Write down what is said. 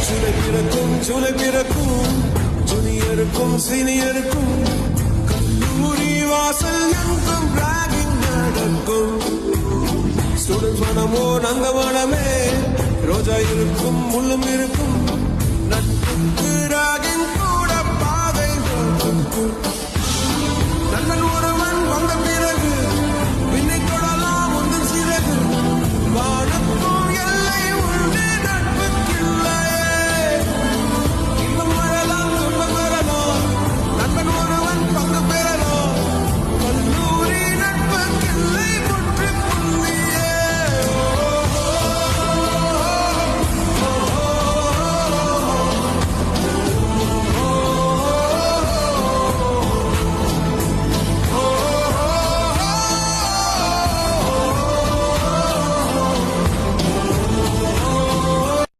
ஜூலை பிறக்கும் ஜூனியருக்கும் சீனியருக்கும் கல்லூரி வாசல் எங்கும் ராகிங் நடக்கும். ஸ்டூடெண்ட்ஸ் மனமோ நங்க மனமே ரோஜா இருக்கும் முள்ளும் இருக்கும் நட்புக்கு